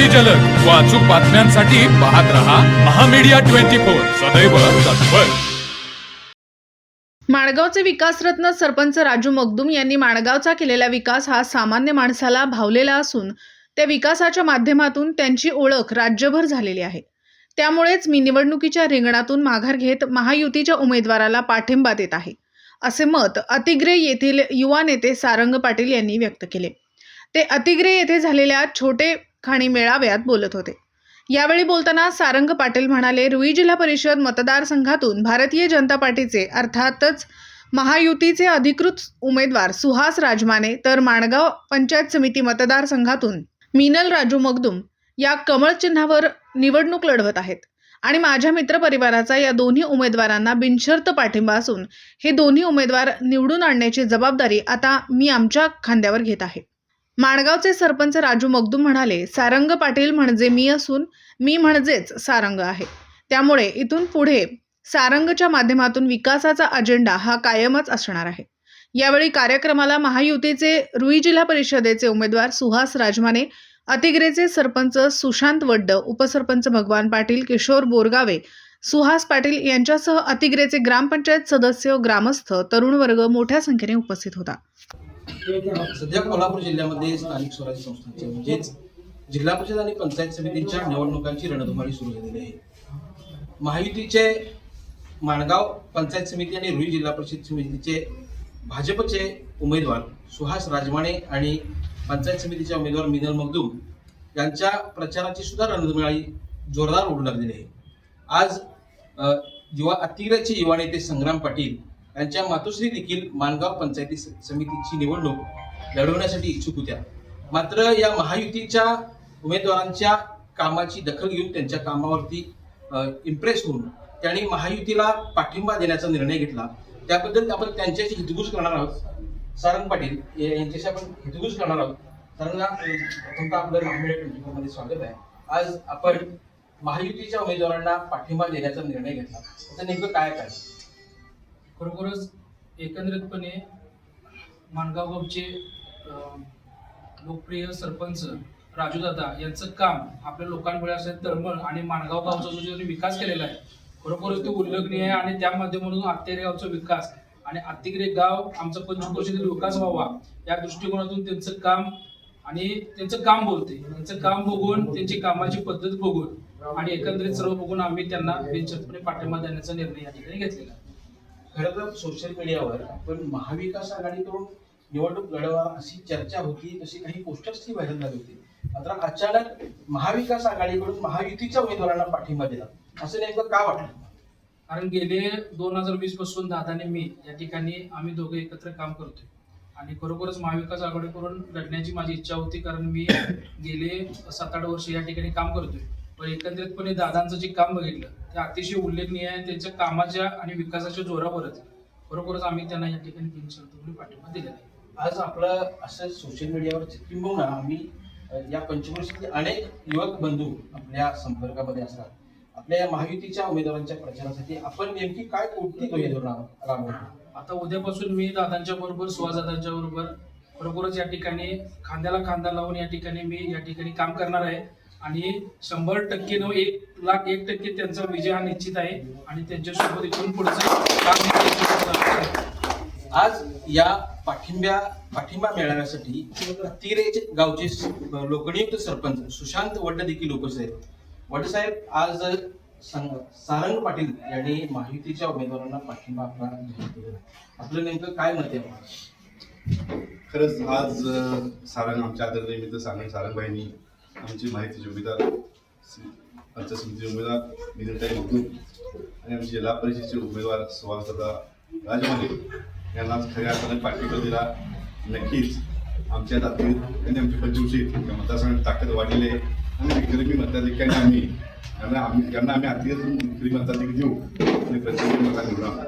अगदी जलद व अचूक बातम्यांसाठी पाहत रहा महामीडिया 24 सदैव तत्पर. माणगावचे विकासरत्न सरपंच राजू मगदूम यांनी माणगावचा केलेला विकास हा सामान्य माणसाला भावलेला असून त्या विकासाच्या माध्यमातून त्यांची ओळख राज्यभर झालेली आहे. त्यामुळेच मी निवडणुकीच्या रिंगणातून माघार घेत महायुतीच्या उमेदवाराला पाठिंबा देत आहे, असे मत अतिग्रे येथील युवा नेते सारंग पाटील यांनी व्यक्त केले. ते अतिग्रे येथे झालेल्या छोटे खाणी मेळाव्यात बोलत होते. यावेळी बोलताना सारंग पाटील म्हणाले, रुई जिल्हा परिषद मतदारसंघातून भारतीय जनता पार्टीचे अर्थातच महायुतीचे अधिकृत उमेदवार सुहास राजमाने तर माणगाव पंचायत समिती मतदारसंघातून मिनल राजू मगदूम या कमळ चिन्हावर निवडणूक लढवत आहेत आणि माझ्या मित्रपरिवाराचा या दोन्ही उमेदवारांना बिनशर्त पाठिंबा असून हे दोन्ही उमेदवार निवडून आणण्याची जबाबदारी आता मी आमच्या खांद्यावर घेत आहे. माणगावचे सरपंच राजू मगदूम म्हणाले, सारंग पाटील म्हणजे मी असून मी म्हणजेच सारंग आहे. त्यामुळे इथून पुढे सारंगच्या माध्यमातून विकासाचा अजेंडा हा कायमच असणार आहे. यावेळी कार्यक्रमाला महायुतीचे रुई जिल्हा परिषदेचे उमेदवार सुहास राजमाने, अतिग्रेचे सरपंच सुशांत वड्ड, उपसरपंच भगवान पाटील, किशोर बोरगावे, सुहास पाटील यांच्यासह अतिग्रेचे ग्रामपंचायत सदस्य, ग्रामस्थ, तरुण वर्ग मोठ्या संख्येने उपस्थित होता. सध्या कोल्हापूर जिल्ह्यामध्ये स्थानिक स्वराज्य संस्थांचे म्हणजेच जिल्हा परिषद आणि पंचायत समितींच्या निवडणुकांची रणधुमाळी सुरू झालेली आहे. महायुतीचे माणगाव पंचायत समिती आणि रुई जिल्हा परिषद समितीचे भाजपचे उमेदवार सुहास राजमाने आणि पंचायत समितीचे उमेदवार मिनल मगदूम यांच्या प्रचाराची सुद्धा रणधुमाळी जोरदार उडू लागलेली आहे. आज अतिग्रेचे युवा नेते संग्राम पाटील यांच्या मातोश्री देखील माणगाव पंचायती समितीची निवडणूक लढवण्यासाठी इच्छुक होत्या. मात्र या महायुतीच्या उमेदवारांच्या कामाची दखल घेऊन त्यांच्या कामावरती इम्प्रेस होऊन त्यांनी महायुतीला पाठिंबा देण्याचा निर्णय घेतला. त्याबद्दल आपण त्यांच्याशी हितगुज करणार आहोत. सारंग पाटील यांच्याशी आपण हितगुज करणार आहोत. सारंगा, तुमचं आपलं महामीडिया 24 मध्ये स्वागत आहे. आज आपण महायुतीच्या उमेदवारांना पाठिंबा देण्याचा निर्णय घेतला, त्याचं नेमकं काय काय? खरोखरच एकंदरीतपणे माणगाव गावचे लोकप्रिय सरपंच राजूदादा यांचं काम आपल्या लोकांमुळे असेल तळमळ आणि माणगाव गावचा जो विकास केलेला आहे खरोखरच तो उल्लेखनीय आहे. आणि त्या माध्यमातून अत्तेरे गावचा विकास आणि अत्तिग्रे गाव आमचा पंचक्रोशीतील विकास व्हावा या दृष्टिकोनातून त्यांचं काम आणि त्यांचं काम बोलते. त्यांचं काम बघून, त्यांची कामाची पद्धत बघून आणि एकंदरीत सर्व बघून आम्ही त्यांना बिनशर्तपणे पाठिंबा देण्याचा निर्णय या ठिकाणी घेतलेला आहे. खरं तर सोशल मीडियावर आपण महाविकास आघाडीकडून निवडणूक लढवा अशी चर्चा होती, तशी काही पोस्टर्सही व्हायरल झाली होती. मात्र अचानक महाविकास आघाडीकडून महायुतीच्या उमेदवारांना पाठिंबा दिला, असं नेमकं का वाटलं? कारण गेले 2020 पासून दादाने मी या ठिकाणी आम्ही दोघे एकत्र काम करतोय आणि खरोखरच महाविकास आघाडीकडून लढण्याची माझी इच्छा होती. कारण मी गेले 7-8 वर्ष या ठिकाणी काम करतोय. पण एकंदरीतपणे दादांचं जे काम बघितलं ते अतिशय उल्लेखनीय आहे. त्यांच्या कामाच्या आणि विकासाच्या जोरावरच खरोखरच आम्ही त्यांना या ठिकाणी बिनशर्तपणे पाठिंबा दिलेला आहे. आज आपलं असं सोशल मीडियावर किंबहुना आम्ही या पंचक्रोशीतील अनेक युवक बंधू आपल्या संपर्कामध्ये असतात. आपल्या या महायुतीच्या उमेदवारांच्या प्रचारासाठी आपण नेमकी काय कोणती योजना राबवतो? आता उद्यापासून मी दादांच्या बरोबर, सुहास दादांच्या बरोबर खरोखरच या ठिकाणी खांद्याला खांदा लावून या ठिकाणी मी या ठिकाणी काम करणार आहे आणि 100% 1,01% त्यांचा विजय हा निश्चित आहे आणि त्यांच्यासोबत इथून पुढचं काम. आज या पाठिंबा मिळवण्यासाठी अतिग्रे गावचे लोकनियुक्त सरपंच सुशांत वड्ड देखील उपस्थित आहेत. वड्ड साहेब, आज सारंग पाटील यांनी महायुतीच्या उमेदवारांना पाठिंबा आपलं नेमकं काय मत आहे? खरंच आज सारंग आमच्या आदरणीय मित्र सारंगबाईंनी आमची माहितीचे उमेदवार पंचायत समितीचे उमेदवार मिनलताई मगदूम आणि आमचे जिल्हा परिषदेचे उमेदवार सुहासदादा राजमाने यांना खऱ्या अर्थाने पाठिंबा दिला. नक्कीच आमच्या ताकदीत त्यांनी आमची पंचक्रोशीत मतदारसंघाची ताकद वाढलेली आहे आणि विक्रमी मताधिक्याने आम्ही विक्रमी मताधिक देऊ आणि पंचक्रोशी मता निवडणार.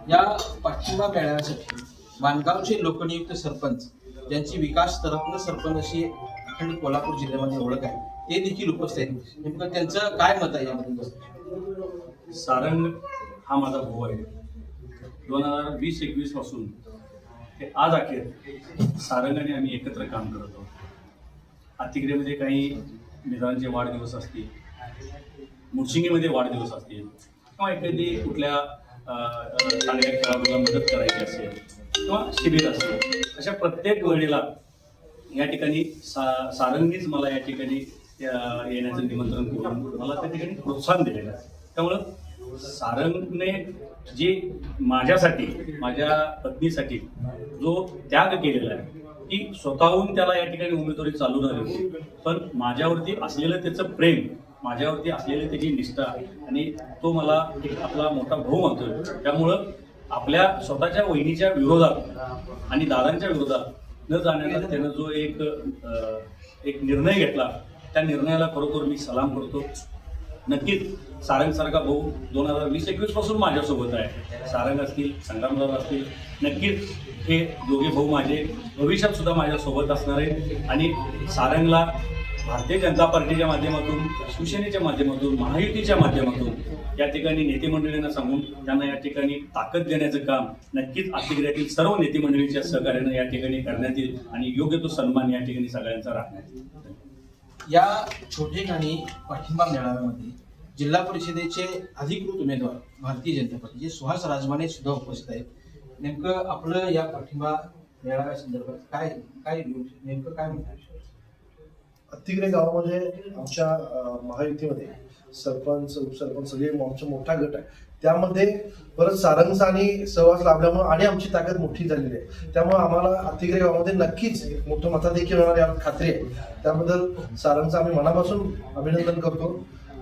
या पाठिंबा मिळवण्यासाठी माणगावचे लोकनियुक्त सरपंच ज्यांची विकास स्तरातून सरपंच अशी अखंड कोल्हापूर जिल्ह्यामध्ये ओळख आहे, ते देखील उपस्थित आहेत. नेमकं त्यांचं काय मत आहे याबद्दल? सारंग हा माझा भाऊ आहे. 2020-21 पासून हे आज अखेर सारंग आणि आम्ही एकत्र काम करत आहोत. अतिग्रेमध्ये काही मित्रांचे वाढदिवस असतील, मुडशिंगीमध्ये वाढदिवस असतील किंवा एखादी कुठल्या चांगल्या खेळाडूला मदत करायची असेल किंवा शिबिर असेल, अशा प्रत्येक वेळेला या ठिकाणी सारंगीच मला या ठिकाणी येण्याचं निमंत्रण करून मला त्या ठिकाणी प्रोत्साहन दिलेलं आहे. त्यामुळं सारंगने जे माझ्यासाठी, माझ्या पत्नीसाठी जो त्याग केलेला आहे, की स्वतःहून त्याला या ठिकाणी उमेदवारी चालू झाली होती, पण माझ्यावरती असलेलं त्याचं प्रेम, माझ्यावरती असलेली त्याची निष्ठा आणि तो मला एक आपला मोठा भाऊ मानतोय. त्यामुळं आपल्या स्वतःच्या वहिनीच्या विरोधात आणि दादांच्या विरोधात न जाण्याचा त्यानं जो एक निर्णय घेतला, त्या निर्णयाला खरोखर मी सलाम करतो. नक्कीच सारंगसारखा भाऊ 2020-21 पासून माझ्यासोबत आहे. सारंग असतील, संग्रामदादा असतील, नक्कीच हे दोघे भाऊ माझे भविष्यात सुद्धा माझ्यासोबत असणार आहेत. आणि सारंगला भारतीय जनता पार्टीच्या माध्यमातून, शिवसेनेच्या माध्यमातून, महायुतीच्या माध्यमातून या ठिकाणी नेते मंडळींना सांगून त्यांना या ठिकाणी ताकद देण्याचं काम नक्कीच आतिग्र्यातील सर्व नेते मंडळींच्या सहकार्यानं या ठिकाणी करण्यात येईल आणि योग्य तो सन्मान या ठिकाणी सगळ्यांचा राहण्यात येईल. या छोटेखानी पाठिंबा मेळाव्यामध्ये जिल्हा परिषदेचे अधिकृत उमेदवार भारतीय जनता पार्टीचे सुहास राजमाने सुद्धा उपस्थित आहेत. नेमकं आपलं या पाठिंबा मेळाव्या संदर्भात काय नेमकं काय म्हणतात? अतिग्रे गावामध्ये आमच्या महायुतीमध्ये सरपंच, उपसरपंच सगळे आमचा मोठा गट आहे. त्यामध्ये परत सारंगचा आणि सहवास लाभल्यामुळे आणि आमची ताकद मोठी झालेली आहे. त्यामुळे आम्हाला अतिग्रे गावामध्ये नक्कीच मोठं मताधिक्य मिळणार यावर खात्री आहे. त्याबद्दल सारंगचं आम्ही मनापासून अभिनंदन करतो,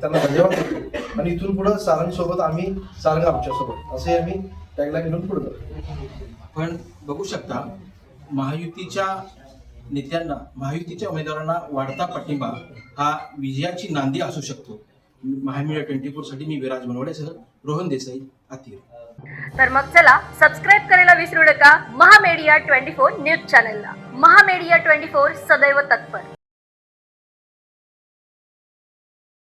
त्यांना धन्यवाद देतो आणि इथून पुढे सारंग सोबत आम्ही, सारंग आमच्यासोबत असे आम्ही टॅगलाईन घेऊन पुढे जातो. आपण बघू शकता महायुतीच्या नेत्यांना, महायुतीच्या उमेदवारांना वाढता पाठिंबा हा विजयाची नांदी असू शकतो. महामीडिया 24 साठी मी विराज बनवडेसह रोहन देसाई, अतिग्रे. तर मग चला सबस्क्राईब करायला विसरू नका महामेडिया 24 न्यूज चॅनलला. महामेडिया 24 सदैव तत्पर.